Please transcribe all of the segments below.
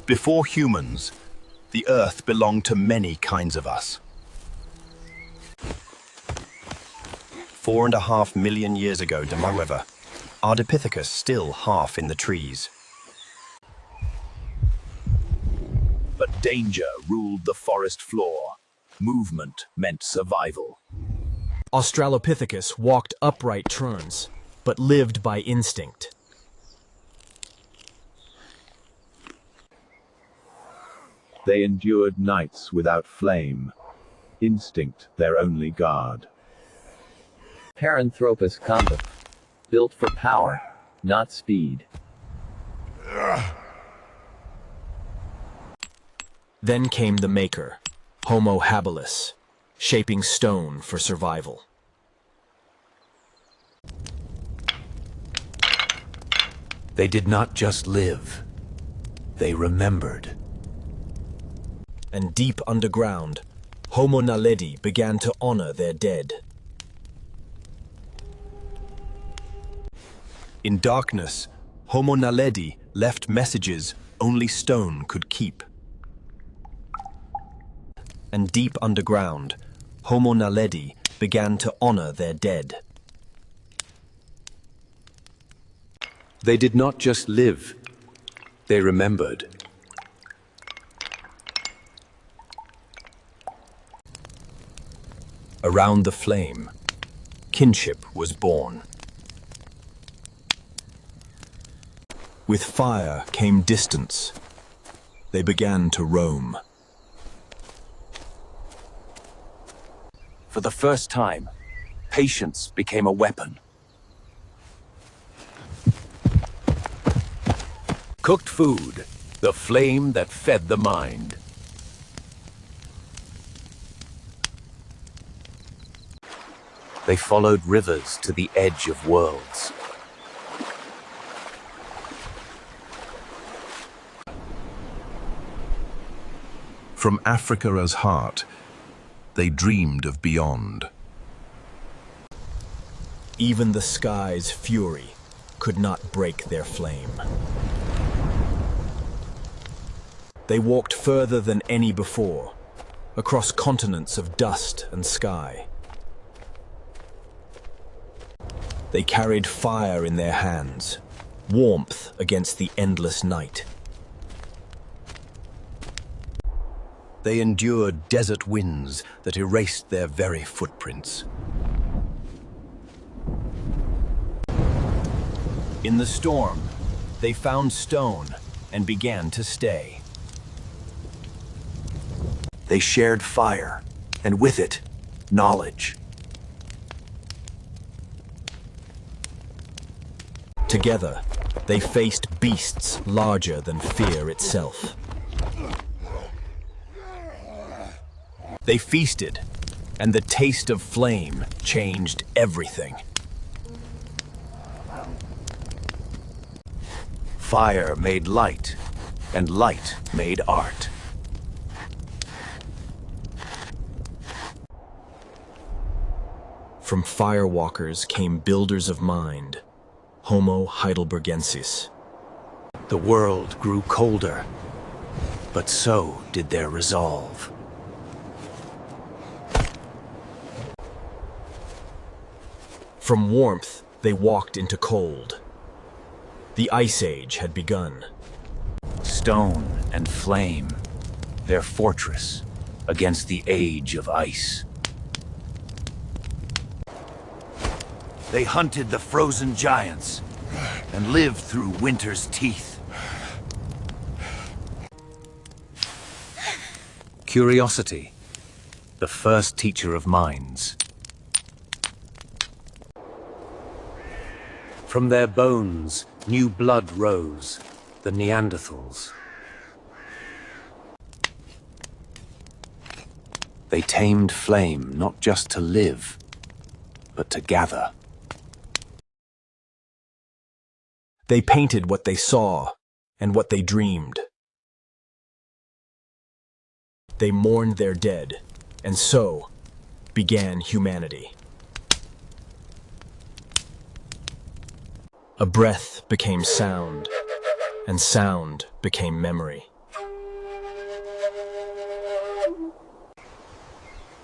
Before humans, the Earth belonged to many kinds of us. 4.5 million years ago, however, Ardipithecus still half in the trees. But danger ruled the forest floor. Movement meant survival. Australopithecus walked upright turns, but lived by instinct. They endured nights without flame. Instinct their only guard. Paranthropus combo. Built for power, not speed. Then came the maker, Homo habilis, shaping stone for survival. They did not just live, they remembered. And deep underground, Homo Naledi began to honor their dead. In darkness, Homo Naledi left messages only stone could keep. And deep underground, Homo Naledi began to honor their dead. They did not just live, they remembered. Around the flame, kinship was born. With fire came distance. They began to roam. For the first time, patience became a weapon. Cooked food, the flame that fed the mind. They followed rivers to the edge of worlds. From Africa's heart, they dreamed of beyond. Even the sky's fury could not break their flame. They walked further than any before, across continents of dust and sky. They carried fire in their hands, warmth against the endless night. They endured desert winds that erased their very footprints. In the storm, they found stone and began to stay. They shared fire, and with it, knowledge. Together, they faced beasts larger than fear itself. They feasted, and the taste of flame changed everything. Fire made light, and light made art. From firewalkers came builders of mind, Homo heidelbergensis. The world grew colder, but so did their resolve. From warmth, they walked into cold. The Ice Age had begun. Stone and flame, their fortress against the age of ice. They hunted the frozen giants and lived through winter's teeth. Curiosity, the first teacher of minds. From their bones, new blood rose, the Neanderthals. They tamed flame not just to live, but to gather. They painted what they saw and what they dreamed. They mourned their dead, and so began humanity. A breath became sound, and sound became memory.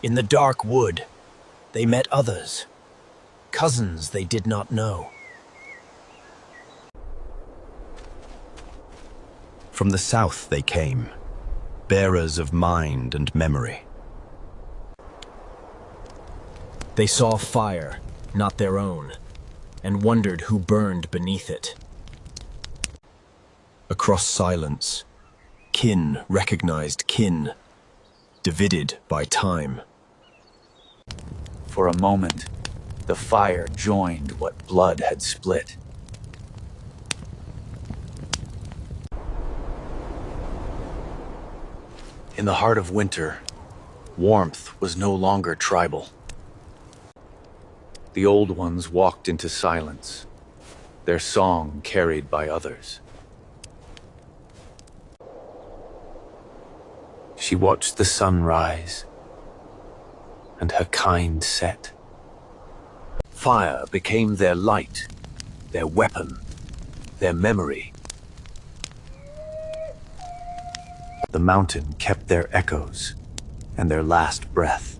In the dark wood, they met others, cousins they did not know. From the south they came, bearers of mind and memory. They saw fire, not their own, and wondered who burned beneath it. Across silence, kin recognized kin, divided by time. For a moment, the fire joined what blood had split. In the heart of winter, warmth was no longer tribal. The old ones walked into silence, their song carried by others. She watched the sun rise and her kind set. Fire became their light, their weapon, their memory. The mountain kept their echoes and their last breath.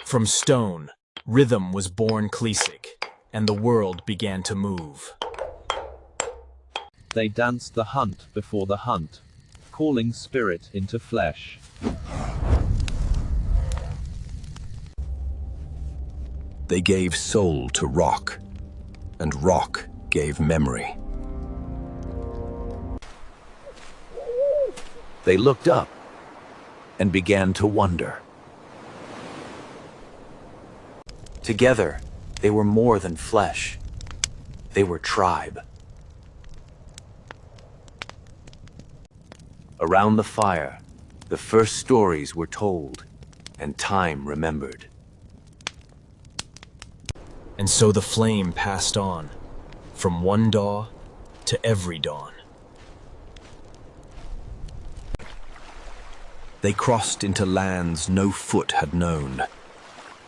From stone, rhythm was born Klesic, and the world began to move. They danced the hunt before the hunt, calling spirit into flesh. They gave soul to rock, and rock gave memory. They looked up and began to wonder. Together, they were more than flesh. They were tribe. Around the fire, the first stories were told, and time remembered. And so the flame passed on, from one dawn to every dawn. They crossed into lands no foot had known,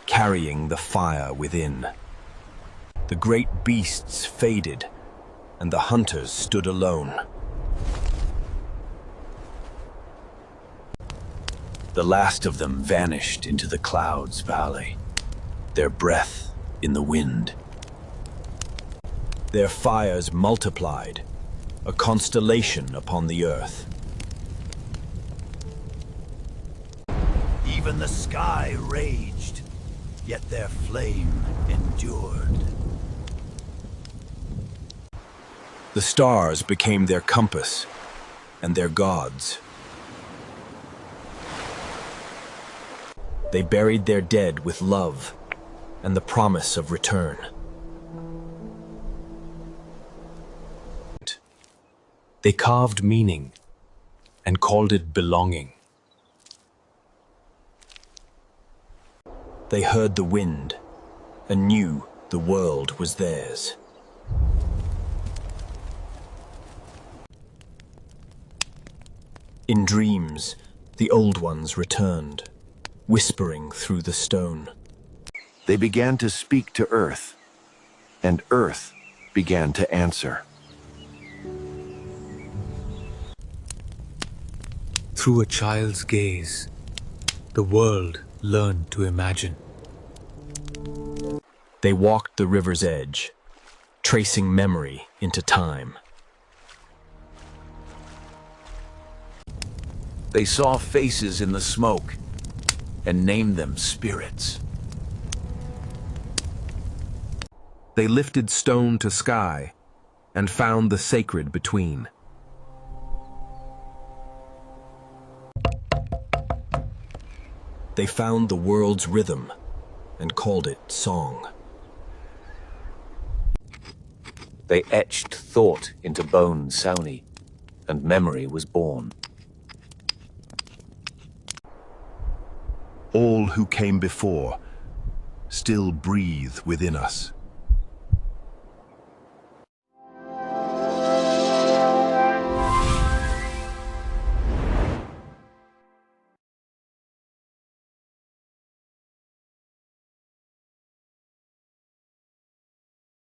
carrying the fire within. The great beasts faded, and the hunters stood alone. The last of them vanished into the clouds valley, their breath in the wind. Their fires multiplied, a constellation upon the earth. Even the sky raged, yet their flame endured. The stars became their compass and their gods. They buried their dead with love and the promise of return. They carved meaning and called it belonging. They heard the wind and knew the world was theirs. In dreams, the old ones returned, whispering through the stone. They began to speak to Earth, and Earth began to answer. Through a child's gaze, the world learned to imagine. They walked the river's edge, tracing memory into time. They saw faces in the smoke and named them spirits. They lifted stone to sky and found the sacred between. They found the world's rhythm and called it song. They etched thought into bone Sauni, and memory was born. All who came before still breathe within us.